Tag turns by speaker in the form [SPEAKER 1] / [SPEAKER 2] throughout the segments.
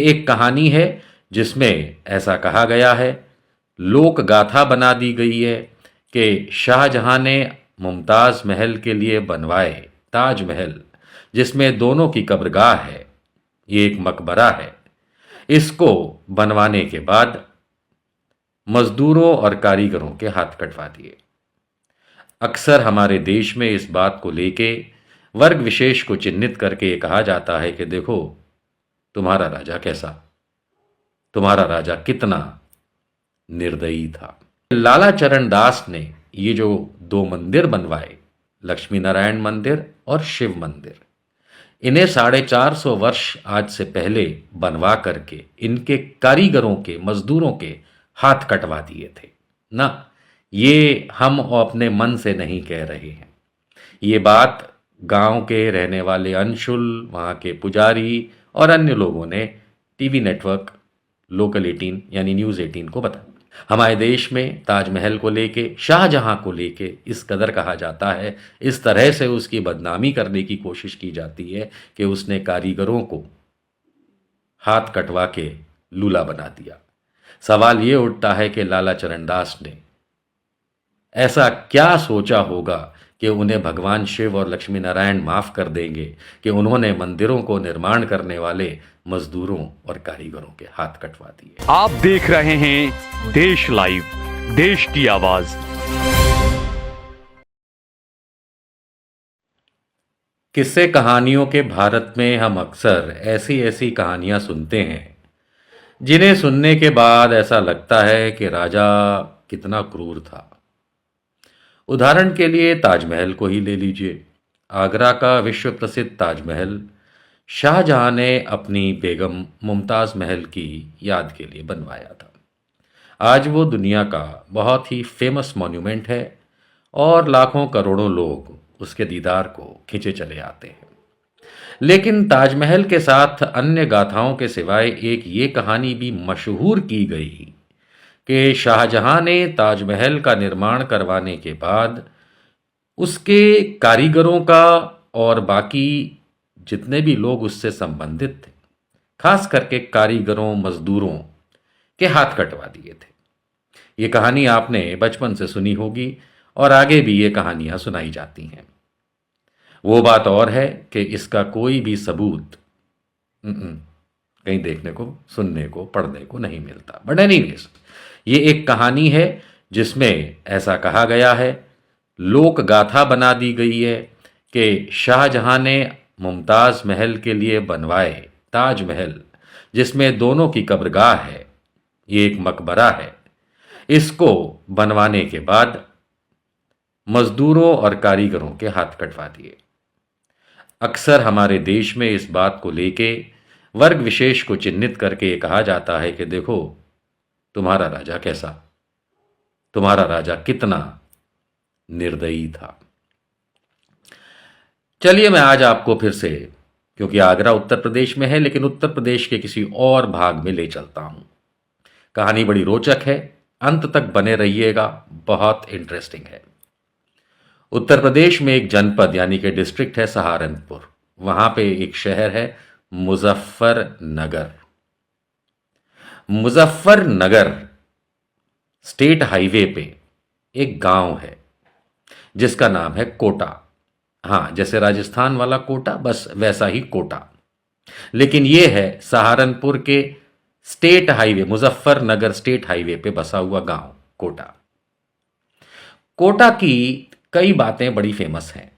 [SPEAKER 1] एक कहानी है जिसमें ऐसा कहा गया है, लोक गाथा बना दी गई है कि शाहजहां ने मुमताज महल के लिए बनवाए ताजमहल, जिसमें दोनों की कब्रगाह है। ये एक मकबरा है। इसको बनवाने के बाद मजदूरों और कारीगरों के हाथ कटवा दिए। अक्सर हमारे देश में इस बात को लेके वर्ग विशेष को चिन्हित करके ये कहा जाता है कि देखो तुम्हारा राजा कैसा, तुम्हारा राजा कितना निर्दयी था। लाला चरण दास ने ये जो दो मंदिर बनवाए, लक्ष्मी नारायण मंदिर और शिव मंदिर, इन्हें 450 वर्ष आज से पहले बनवा करके इनके कारीगरों के, मजदूरों के हाथ कटवा दिए थे ना। ये हम अपने मन से नहीं कह रहे हैं। ये बात गांव के रहने वाले अंशुल, वहाँ के पुजारी और अन्य लोगों ने टीवी नेटवर्क लोकल 18 यानी न्यूज़ 18 को बताया। हमारे देश में ताजमहल को लेके, शाहजहां को लेके इस कदर कहा जाता है, इस तरह से उसकी बदनामी करने की कोशिश की जाती है कि उसने कारीगरों को हाथ कटवा के लूला बना दिया। सवाल ये उठता है कि लाला चरणदास ने ऐसा क्या सोचा होगा कि उन्हें भगवान शिव और लक्ष्मी नारायण माफ कर देंगे कि उन्होंने मंदिरों को निर्माण करने वाले मजदूरों और कारीगरों के हाथ कटवा दिए।
[SPEAKER 2] आप देख रहे हैं देश लाइव, देश की आवाज।
[SPEAKER 1] किस्से कहानियों के भारत में हम अक्सर ऐसी ऐसी कहानियां सुनते हैं जिन्हें सुनने के बाद ऐसा लगता है कि राजा कितना क्रूर था। उदाहरण के लिए ताजमहल को ही ले लीजिए। आगरा का विश्व प्रसिद्ध ताजमहल शाहजहां ने अपनी बेगम मुमताज महल की याद के लिए बनवाया था। आज वो दुनिया का बहुत ही फेमस मॉन्यूमेंट है और लाखों करोड़ों लोग उसके दीदार को खींचे चले आते हैं। लेकिन ताजमहल के साथ अन्य गाथाओं के सिवाय एक ये कहानी भी मशहूर की गई कि शाहजहां ने ताजमहल का निर्माण करवाने के बाद उसके कारीगरों का और बाकी जितने भी लोग उससे संबंधित थे, खास करके कारीगरों, मजदूरों के हाथ कटवा दिए थे। ये कहानी आपने बचपन से सुनी होगी और आगे भी ये कहानियां सुनाई जाती हैं। वो बात और है कि इसका कोई भी सबूत कहीं देखने को, सुनने को, पढ़ने को नहीं मिलता। बट एनीवेज, ये एक कहानी है जिसमें ऐसा कहा गया है, लोक गाथा बना दी गई है कि शाहजहां ने मुमताज महल के लिए बनवाए ताजमहल, जिसमें दोनों की कब्रगाह है। ये एक मकबरा है। इसको बनवाने के बाद मजदूरों और कारीगरों के हाथ कटवा दिए। अक्सर हमारे देश में इस बात को लेके वर्ग विशेष को चिन्हित करके ये कहा जाता है कि देखो तुम्हारा राजा कैसा, तुम्हारा राजा कितना निर्दयी था। चलिए मैं आज आपको फिर से, क्योंकि आगरा उत्तर प्रदेश में है, लेकिन उत्तर प्रदेश के किसी और भाग में ले चलता हूं। कहानी बड़ी रोचक है, अंत तक बने रहिएगा, बहुत इंटरेस्टिंग है। उत्तर प्रदेश में एक जनपद यानी कि डिस्ट्रिक्ट है सहारनपुर। वहां पे एक शहर है मुजफ्फरनगर। मुजफ्फरनगर स्टेट हाईवे पे एक गांव है जिसका नाम है कोटा। हाँ, जैसे राजस्थान वाला कोटा, बस वैसा ही कोटा। लेकिन यह है सहारनपुर के state highway, Muzaffarnagar state highway पे बसा हुआ गांव कोटा। कोटा की कई बातें बड़ी फेमस हैं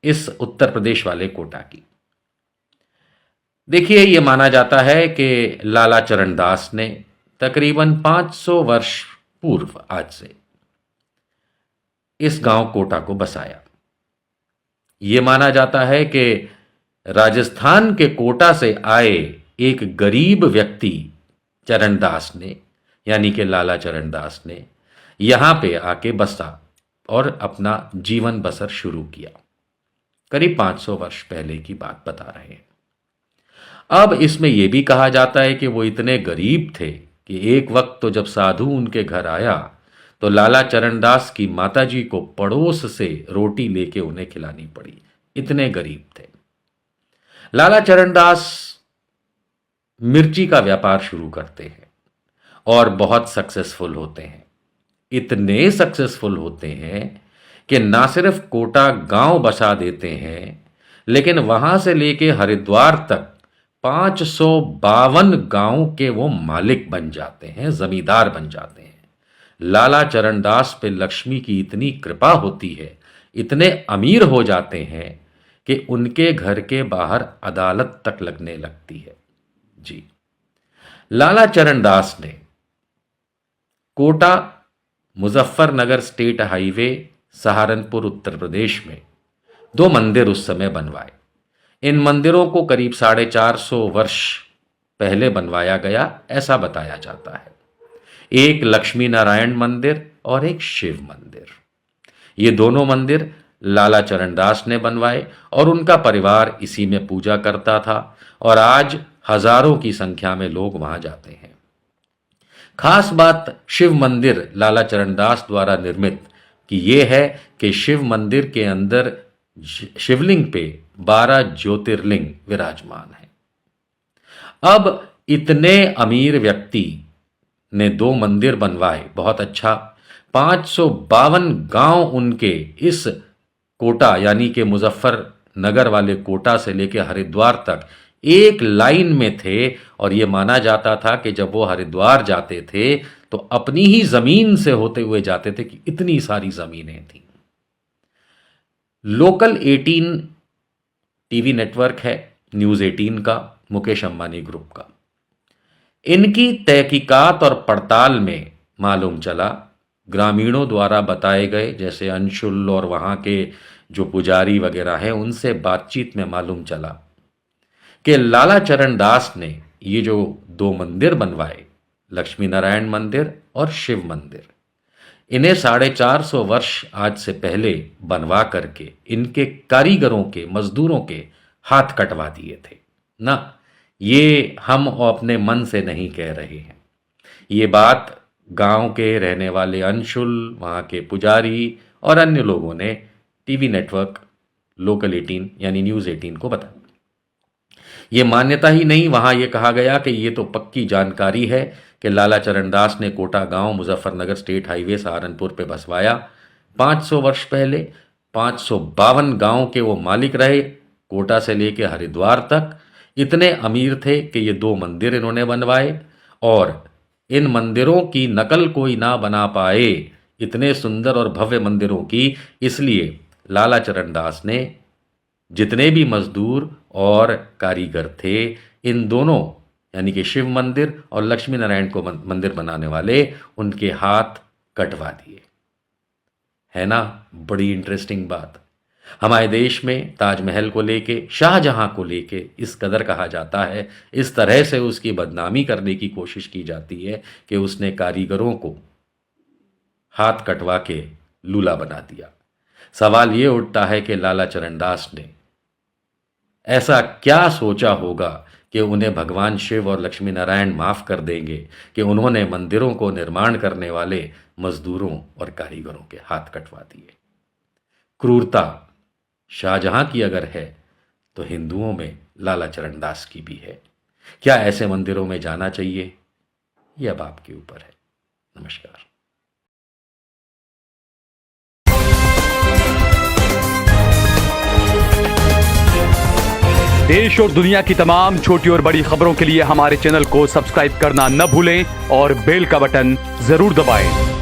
[SPEAKER 1] इस उत्तर प्रदेश वाले कोटा की। देखिए, यह माना जाता है कि लाला चरणदास ने तकरीबन 500 वर्ष पूर्व आज से इस गांव कोटा को बसाया। यह माना जाता है कि राजस्थान के कोटा से आए एक गरीब व्यक्ति चरणदास ने, यानी कि लाला चरणदास ने, यहां पे आके बसा और अपना जीवन बसर शुरू किया। करीब 500 वर्ष पहले की बात बता रहे हैं। अब इसमें यह भी कहा जाता है कि वो इतने गरीब थे कि एक वक्त तो जब साधु उनके घर आया तो लाला चरणदास की माताजी को पड़ोस से रोटी लेके उन्हें खिलानी पड़ी। इतने गरीब थे। लाला चरणदास मिर्ची का व्यापार शुरू करते हैं और बहुत सक्सेसफुल होते हैं। इतने सक्सेसफुल होते हैं कि ना सिर्फ कोटा गांव बसा देते हैं, लेकिन वहां से लेके हरिद्वार तक 552 गांव के वो मालिक बन जाते हैं, जमींदार बन जाते हैं। लाला चरणदास पे लक्ष्मी की इतनी कृपा होती है, इतने अमीर हो जाते हैं कि उनके घर के बाहर अदालत तक लगने लगती है। जी, लाला चरणदास ने कोटा मुजफ्फरनगर स्टेट हाईवे सहारनपुर उत्तर प्रदेश में 2 मंदिर उस समय बनवाए। इन मंदिरों को करीब 450 वर्ष पहले बनवाया गया, ऐसा बताया जाता है। एक लक्ष्मी नारायण मंदिर और एक शिव मंदिर। ये दोनों मंदिर लाला चरणदास ने बनवाए और उनका परिवार इसी में पूजा करता था और आज हजारों की संख्या में लोग वहां जाते हैं। खास बात शिव मंदिर लाला चरणदास द्वारा निर्मित की ये है कि शिव मंदिर के अंदर शिवलिंग पे 12 ज्योतिर्लिंग विराजमान है। अब इतने अमीर व्यक्ति ने 2 मंदिर बनवाए, बहुत अच्छा। 552 गांव उनके इस कोटा यानी कि मुजफ्फरनगर वाले कोटा से लेकर हरिद्वार तक एक लाइन में थे और यह माना जाता था कि जब वो हरिद्वार जाते थे तो अपनी ही जमीन से होते हुए जाते थे कि इतनी सारी जमीनें थी। लोकल 18 टीवी नेटवर्क है, न्यूज 18 का, मुकेश अंबानी ग्रुप का। इनकी तहकीकात और पड़ताल में मालूम चला, ग्रामीणों द्वारा बताए गए, जैसे अंशुल और वहां के जो पुजारी वगैरह हैं, उनसे बातचीत में मालूम चला कि लाला चरणदास ने ये जो 2 मंदिर बनवाए, लक्ष्मी नारायण मंदिर और शिव मंदिर, इन्हें 450 वर्ष आज से पहले बनवा करके इनके कारीगरों के, मजदूरों के हाथ कटवा दिए थे ना। ये हम अपने मन से नहीं कह रहे हैं, ये बात गांव के रहने वाले अंशुल, वहां के पुजारी और अन्य लोगों ने टीवी नेटवर्क लोकल 18 यानी न्यूज 18 को बताया। ये मान्यता ही नहीं, वहां ये कहा गया कि ये तो पक्की जानकारी है कि लाला चरणदास ने कोटा गांव मुजफ्फरनगर स्टेट हाईवे सहारनपुर पे बसवाया। 500 वर्ष पहले 552 गांव के वो मालिक रहे, कोटा से लेकर हरिद्वार तक। इतने अमीर थे कि ये 2 मंदिर इन्होंने बनवाए और इन मंदिरों की नकल कोई ना बना पाए, इतने सुंदर और भव्य मंदिरों की। इसलिए लाला चरणदास ने जितने भी मजदूर और कारीगर थे, इन दोनों यानी कि शिव मंदिर और लक्ष्मी नारायण को मंदिर बनाने वाले, उनके हाथ कटवा दिए। है ना बड़ी इंटरेस्टिंग बात। हमारे देश में ताजमहल को लेके, शाहजहां को लेके इस कदर कहा जाता है, इस तरह से उसकी बदनामी करने की कोशिश की जाती है कि उसने कारीगरों को हाथ कटवा के लूला बना दिया। सवाल ये उठता है कि लाला चरणदास ने ऐसा क्या सोचा होगा कि उन्हें भगवान शिव और लक्ष्मी नारायण माफ कर देंगे कि उन्होंने मंदिरों को निर्माण करने वाले मजदूरों और कारीगरों के हाथ कटवा दिए। क्रूरता शाहजहां की अगर है तो हिंदुओं में लाला चरणदास की भी है। क्या ऐसे मंदिरों में जाना चाहिए? यह अब आपके ऊपर है। नमस्कार।
[SPEAKER 2] देश और दुनिया की तमाम छोटी और बड़ी खबरों के लिए हमारे चैनल को सब्सक्राइब करना न भूलें और बेल का बटन जरूर दबाएं।